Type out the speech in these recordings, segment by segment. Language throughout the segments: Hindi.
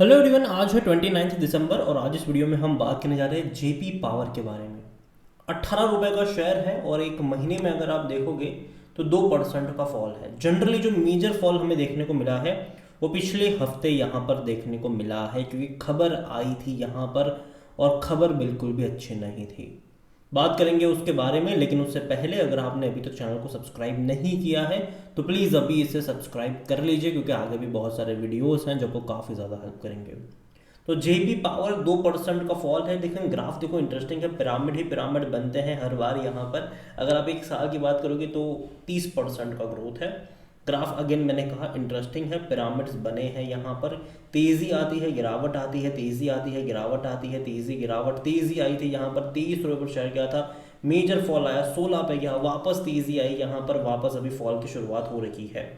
हेलो एवरीवन, आज है 29 दिसंबर और आज इस वीडियो में हम बात करने जा रहे हैं जेपी पावर के बारे में। 18 रुपये का शेयर है और एक महीने में अगर आप देखोगे तो 2% का फॉल है। जनरली जो मेजर फॉल हमें देखने को मिला है वो पिछले हफ्ते यहाँ पर देखने को मिला है, क्योंकि खबर आई थी यहाँ पर और खबर बिल्कुल भी अच्छी नहीं थी। बात करेंगे उसके बारे में, लेकिन उससे पहले अगर आपने अभी तक चैनल को सब्सक्राइब नहीं किया है तो प्लीज़ अभी इसे सब्सक्राइब कर लीजिए, क्योंकि आगे भी बहुत सारे वीडियोस हैं जो आपको काफ़ी ज़्यादा हेल्प करेंगे। तो जेपी पावर 2% का फॉल है, लेकिन ग्राफ देखो इंटरेस्टिंग है। पिरामिड ही पिरामिड बनते हैं हर बार यहाँ पर। अगर आप एक साल की बात करोगे तो 30% का ग्रोथ है। ग्राफ अगेन मैंने कहा इंटरेस्टिंग है, पिरामिड्स बने हैं यहाँ पर। तेज़ी आती है, गिरावट आती है, तेज़ी आती है, गिरावट आती है, तेज़ी गिरावट। तेज़ी आई थी यहाँ पर 23 रुपये पर शेयर गया था, मेजर फॉल आया 16 पे गया, वापस तेज़ी आई यहाँ पर, वापस अभी फॉल की शुरुआत हो रही है।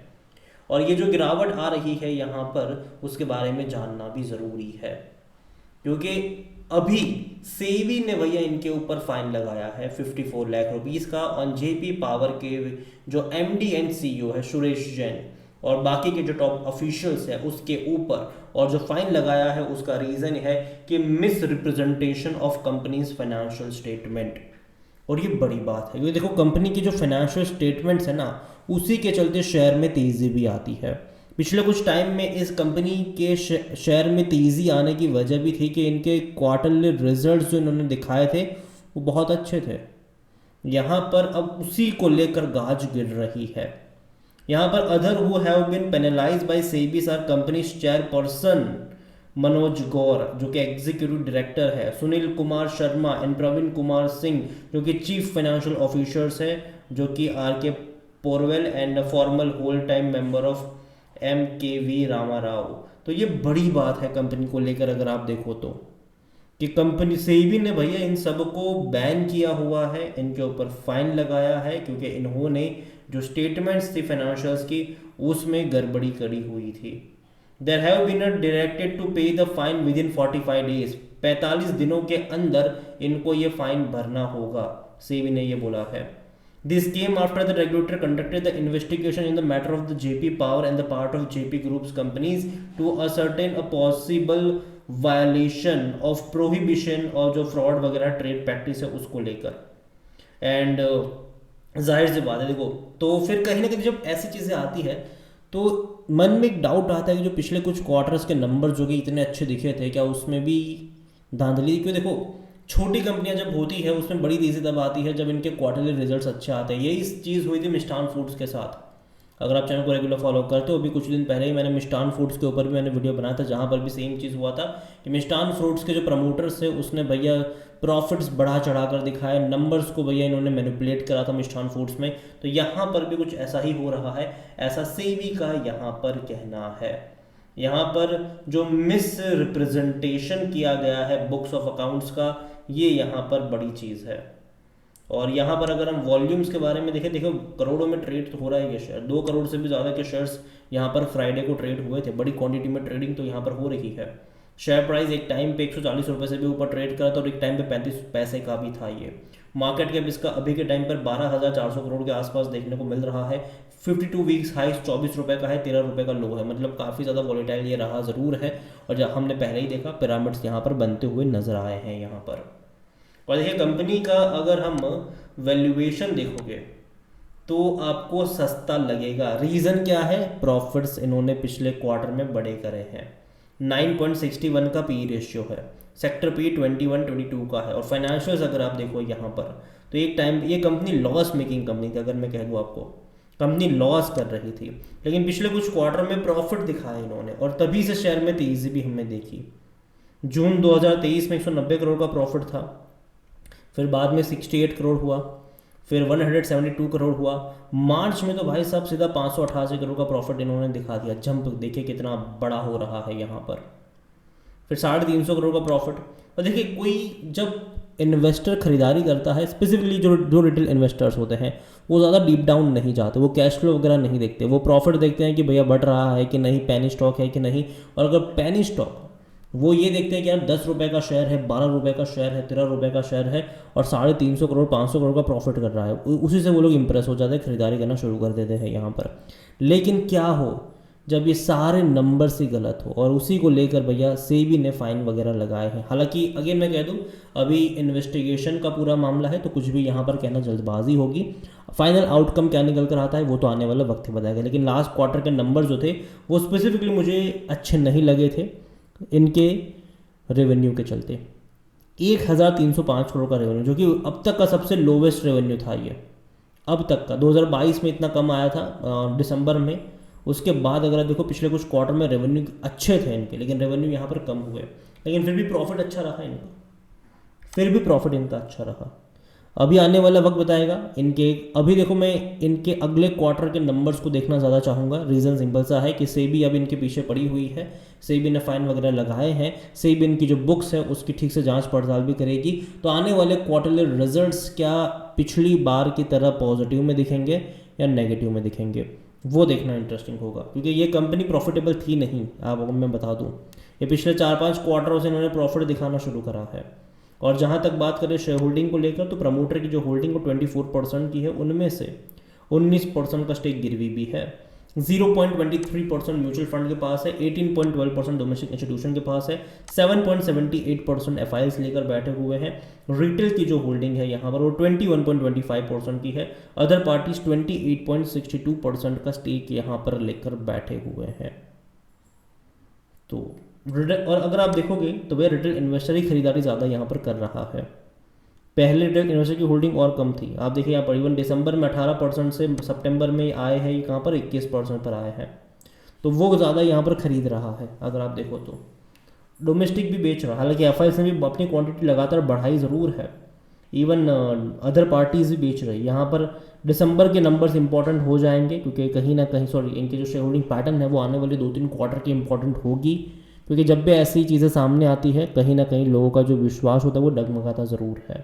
और ये जो गिरावट आ रही है यहाँ पर उसके बारे में जानना भी ज़रूरी है, क्योंकि अभी सेबी ने भैया इनके ऊपर फाइन लगाया है 54 लाख रुपीस का ऑन जेपी पावर के जो एमडी एंड सीईओ है सुरेश जैन और बाकी के जो टॉप ऑफिशियल्स है उसके ऊपर। और जो फाइन लगाया है उसका रीज़न है कि miss representation of companies financial statement. और ये बड़ी बात है, क्योंकि देखो कंपनी की जो फाइनेंशियल स्टेटमेंट्स है ना, उसी के चलते शेयर में तेज़ी भी आती है। पिछले कुछ टाइम में इस कंपनी के शेयर में तेज़ी आने की वजह भी थी कि इनके क्वार्टरली रिजल्ट्स जो इन्होंने दिखाए थे वो बहुत अच्छे थे। यहाँ पर अब उसी को लेकर गाज गिर रही है। यहाँ पर other who have been penalised by SEBI are company chairperson Manoj Gaur जो कि एग्जीक्यूटिव डायरेक्टर है, सुनील कुमार शर्मा एंड प्रवीण कुमार सिंह जो कि चीफ फाइनेंशियल ऑफिसर्स है, जो कि R K Porwal and former whole time member of M K V Rama Rao. तो ये बड़ी बात है कंपनी को लेकर। अगर आप देखो तो कि कंपनी सेबी ने भैया इन सबको बैन किया हुआ है, इनके ऊपर फाइन लगाया है, क्योंकि इन्होंने जो स्टेटमेंट्स थी फाइनेंशियल्स की उसमें गड़बड़ी करी हुई थी। There have been directed to pay the fine within 45 days. 45 दिनों के अंदर इनको ये फाइन भरना होगा, सेबी ने ये बोला है। This came after the regulator conducted the investigation in the matter of the JP Power and the part of JP Group's companies to ascertain a possible violation of prohibition और जो फ्रॉड वगैरह ट्रेड प्रैक्टिस है उसको लेकर। एंड जाहिर सी बात है, देखो तो फिर कहीं ना कहीं जब ऐसी चीज़ें आती है तो मन में एक डाउट आता है कि जो पिछले कुछ क्वार्टर्स के नंबर जो कि इतने अच्छे दिखे थे, क्या उसमें भी धांधली? क्यों देखो छोटी कंपनियां जब होती है उसमें बड़ी तेज़ी तब आती है जब इनके क्वार्टरली रिजल्ट्स अच्छे आते हैं। यही चीज़ हुई थी मिष्ठान फूड्स के साथ। अगर आप चैनल को रेगुलर फॉलो करते हो, अभी कुछ दिन पहले ही मैंने मिष्ठान फूड्स के ऊपर भी मैंने वीडियो बनाया था, जहाँ पर भी सेम चीज़ हुआ था कि मिष्ठान फूड्स के जो प्रमोटर्स थे उसने भैया प्रॉफिट्स बढ़ा चढ़ा कर दिखाए, नंबर्स को भैया इन्होंने मैनिपुलेट करा था मिष्ठान फूड्स में। तो यहाँ पर भी कुछ ऐसा ही हो रहा है, ऐसा सेबी का यहाँ पर कहना है। यहाँ पर जो मिस रिप्रेजेंटेशन किया गया है बुक्स ऑफ अकाउंट्स का, ये यहाँ पर बड़ी चीज़ है। और यहाँ पर अगर हम वॉल्यूम्स के बारे में देखें, देखो करोड़ों में ट्रेड तो हो रहा है ये शेयर, 2 करोड़ से भी ज़्यादा के शेयर्स यहाँ पर फ्राइडे को ट्रेड हुए थे। बड़ी क्वांटिटी में ट्रेडिंग तो यहाँ पर हो रही है। शेयर प्राइस एक टाइम पे 140 रुपये से भी ऊपर ट्रेड करा था और एक टाइम पे 35 पैसे का भी था ये। मार्केट कैप इसका अभी के टाइम पर 12,400 करोड़ के आसपास देखने को मिल रहा है। 52 वीक्स हाई 24 रुपये का है, 13 रुपये का लो है, मतलब काफ़ी ज़्यादा वॉलेटाइल ये रहा ज़रूर है। और जब हमने पहले ही देखा पिरामिड्स यहाँ पर बनते हुए नजर आए हैं यहाँ पर। और देखिए कंपनी का अगर हम वैल्यूएशन देखोगे तो आपको सस्ता लगेगा। रीज़न क्या है? प्रॉफिट्स इन्होंने पिछले क्वार्टर में बड़े करे हैं। 9.61 का पी रेशियो है, सेक्टर पी 21-22 का है। और फाइनेंशियल्स अगर आप देखो यहाँ पर तो एक टाइम ये कंपनी लॉस मेकिंग कंपनी थी। अगर मैं कह दूँ आपको, कंपनी लॉस कर रही थी, लेकिन पिछले कुछ क्वार्टर में प्रॉफिट दिखाया इन्होंने और तभी से शेयर में तेज़ी भी हमने देखी। जून 2023 में 190 करोड़ का प्रॉफिट था, फिर बाद में 68 करोड़ हुआ, फिर 172 करोड़ हुआ। मार्च में तो भाई साहब सीधा 588 करोड़ का प्रॉफिट इन्होंने दिखा दिया। जंप देखिए कितना बड़ा हो रहा है यहाँ पर। फिर 350 करोड़ का प्रॉफिट। और देखिए कोई जब इन्वेस्टर खरीदारी करता है, स्पेसिफिकली जो रिटेल इन्वेस्टर्स होते हैं, वो ज़्यादा डीप डाउन नहीं जाते, वो कैश फ्लो वगैरह नहीं देखते, वो प्रॉफिट देखते हैं कि भैया बढ़ रहा है कि नहीं, पेनी स्टॉक है कि नहीं। और अगर पेनी स्टॉक, वो ये देखते हैं कि यार 10 रुपये का शेयर है, 12 रुपये का शेयर है, 13 रुपये का शेयर है और 350 करोड़ 500 करोड़ का प्रॉफिट कर रहा है, उसी से वो लोग इंप्रेस हो जाते हैं, खरीदारी करना शुरू कर देते हैं यहाँ पर। लेकिन क्या हो, जब ये सारे नंबर से गलत हो, और उसी को लेकर भैया सेबी ने फाइन वगैरह लगाए हैं। हालांकि अगेन मैं कह दूं अभी इन्वेस्टिगेशन का पूरा मामला है, तो कुछ भी यहाँ पर कहना जल्दबाजी होगी। फाइनल आउटकम क्या निकल कर आता है वो तो आने वाला वक्त ही बताएगा, लेकिन लास्ट क्वार्टर के नंबर जो थे वो स्पेसिफिकली मुझे अच्छे नहीं लगे थे इनके रेवेन्यू के चलते। 1305 करोड़ का रेवेन्यू, जो कि अब तक का सबसे लोवेस्ट रेवेन्यू था ये, अब तक का। 2022 में इतना कम आया था दिसंबर में। उसके बाद अगर आप देखो पिछले कुछ क्वार्टर में रेवेन्यू अच्छे थे इनके, लेकिन रेवेन्यू यहाँ पर कम हुए, लेकिन फिर भी प्रॉफिट अच्छा रहा इनका, फिर भी प्रॉफिट इनका अच्छा रहा। अभी आने वाला वक्त बताएगा इनके। अभी देखो मैं इनके अगले क्वार्टर के नंबर्स को देखना ज़्यादा चाहूँगा। रीज़न सिंपल सा है कि सेबी अब इनके पीछे पड़ी हुई है, सेबी ने फाइन वगैरह लगाए हैं, सेबी इनकी जो बुक्स है उसकी ठीक से जांच पड़ताल भी करेगी। तो आने वाले क्वार्टरली रिजल्ट्स क्या पिछली बार की तरह पॉजिटिव में दिखेंगे या नेगेटिव में दिखेंगे, वो देखना इंटरेस्टिंग होगा, क्योंकि ये कंपनी प्रॉफिटेबल थी नहीं। आपको मैं बता दूँ ये पिछले 4-5 क्वार्टरों से इन्होंने प्रॉफिट दिखाना शुरू करा है। और जहाँ तक बात करें शेयर होल्डिंग को लेकर, तो प्रमोटर की जो होल्डिंग वो 24% की है, उनमें से 19% का स्टेक गिरवी भी है। 0.23% म्यूचुअल फंड के पास है, 18.12% डोमेस्टिक इंस्टीट्यूशन के पास है, 7.78% एफआईएस लेकर बैठे हुए हैं। रिटेल की जो होल्डिंग है यहाँ पर वो 21.25% की है। अदर पार्टीज 28.62% का स्टेक यहाँ पर लेकर बैठे हुए हैं। तो और अगर आप देखोगे तो भैया रिटेल इन्वेस्टर ही खरीदारी ज़्यादा यहाँ पर कर रहा है। पहले रिटेल इन्वेस्टर की होल्डिंग और कम थी। आप देखिए यहाँ पर इवन दिसंबर में 18% से सितंबर में आए हैं, ये कहाँ पर 21% पर आए हैं। तो वो ज़्यादा यहाँ पर खरीद रहा है। अगर आप देखो तो डोमेस्टिक भी बेच रहा है, हालांकि एफआईएस ने भी अपनी क्वांटिटी लगातार बढ़ाई ज़रूर है। इवन अदर पार्टीज भी बेच रही है। यहाँ पर दिसंबर के नंबर्स इंपॉर्टेंट हो जाएंगे, क्योंकि कहीं ना कहीं इनके जो शेयर होल्डिंग पैटर्न है वो आने वाले 2-3 क्वार्टर की इंपॉर्टेंट होगी, क्योंकि जब भी ऐसी चीज़ें सामने आती है कहीं ना कहीं लोगों का जो विश्वास होता है वो डगमगाता ज़रूर है।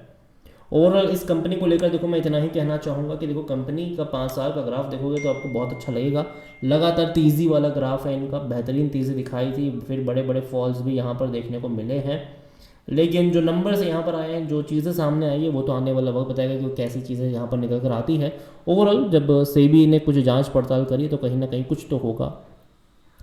ओवरऑल इस कंपनी को लेकर देखो मैं इतना ही कहना चाहूँगा कि देखो कंपनी का 5 साल का ग्राफ देखोगे तो आपको बहुत अच्छा लगेगा। लगातार तेज़ी वाला ग्राफ है इनका, बेहतरीन तेज़ी दिखाई थी, फिर बड़े बड़े फॉल्स भी यहाँ पर देखने को मिले हैं। लेकिन जो नंबर्स यहाँ पर आए हैं, जो चीज़ें सामने आई है, वो तो आने वाला वक्त बताएगा कि कैसी चीज़ें यहाँ पर निकल कर आती है। ओवरऑल जब सेबी ने कुछ जाँच पड़ताल करी तो कहीं ना कहीं कुछ तो होगा।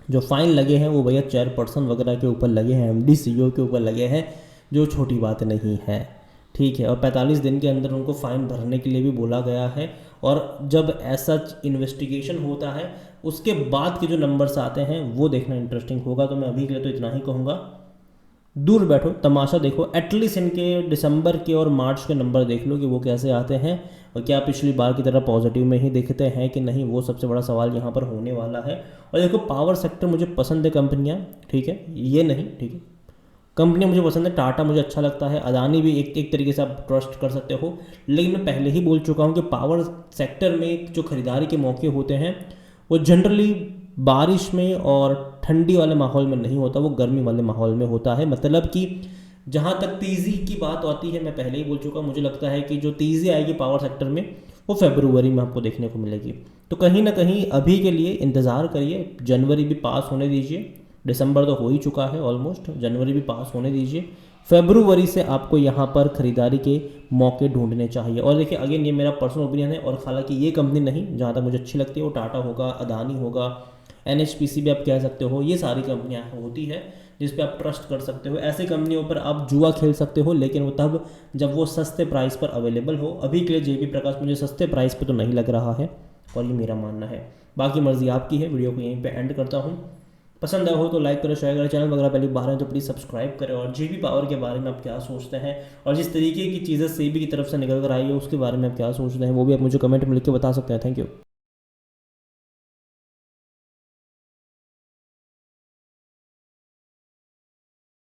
जो फाइन लगे हैं वो भैया चेयरपर्सन वगैरह के ऊपर लगे हैं, एमडी सीईओ के ऊपर लगे हैं, जो छोटी बात नहीं है, ठीक है। और 45 दिन के अंदर उनको फ़ाइन भरने के लिए भी बोला गया है। और जब ऐसा इन्वेस्टिगेशन होता है उसके बाद के जो नंबर्स आते हैं वो देखना इंटरेस्टिंग होगा। तो मैं अभी के लिए तो इतना ही कहूँगा, दूर बैठो तमाशा देखो, एटलीस्ट इनके दिसंबर के और मार्च के नंबर देख लो कि वो कैसे आते हैं और क्या पिछली बार की तरह पॉजिटिव में ही दिखते हैं कि नहीं, वो सबसे बड़ा सवाल यहाँ पर होने वाला है। और देखो पावर सेक्टर मुझे पसंद है कंपनियाँ, ठीक है, ये नहीं, ठीक है, कंपनियाँ मुझे पसंद है। टाटा मुझे अच्छा लगता है, अदानी भी एक तरीके से आप ट्रस्ट कर सकते हो। लेकिन मैं पहले ही बोल चुका हूँ कि पावर सेक्टर में जो खरीदारी के मौके होते हैं वो जनरली बारिश में और ठंडी वाले माहौल में नहीं होता, वो गर्मी वाले माहौल में होता है। मतलब कि जहाँ तक तेज़ी की बात आती है, मैं पहले ही बोल चुका, मुझे लगता है कि जो तेज़ी आएगी पावर सेक्टर में वो फरवरी में आपको देखने को मिलेगी। तो कहीं ना कहीं अभी के लिए इंतज़ार करिए, जनवरी भी पास होने दीजिए, दिसंबर तो हो ही चुका है ऑलमोस्ट, जनवरी भी पास होने दीजिए, फरवरी से आपको यहाँ पर ख़रीदारी के मौके ढूंढने चाहिए। और देखिए अगेन ये मेरा पर्सनल ओपिनियन है, और हालांकि ये कंपनी नहीं, जहाँ तक मुझे अच्छी लगती है वो टाटा होगा, अदानी होगा, एनएचपीसी भी आप कह सकते हो, ये सारी कंपनियाँ होती है जिस पे आप ट्रस्ट कर सकते हो। ऐसी कंपनियों पर आप जुआ खेल सकते हो, लेकिन वो तब जब वो सस्ते प्राइस पर अवेलेबल हो। अभी के लिए जेपी प्रकाश मुझे सस्ते प्राइस पे तो नहीं लग रहा है, और ये मेरा मानना है। बाकी मर्जी आपकी है। वीडियो को यहीं पे एंड करता हूँ। पसंद आया हो तो लाइक करो, शेयर करो, चैनल वगैरह पहली बार है तो प्लीज़ सब्सक्राइब करें। और जेपी पावर के बारे में आप क्या सोचते हैं और जिस तरीके की चीज़ें सेबी की तरफ से निकल कर आई है उसके बारे में आप क्या सोचते हैं वो भी आप मुझे कमेंट में लिख के बता सकते हैं। Thank you.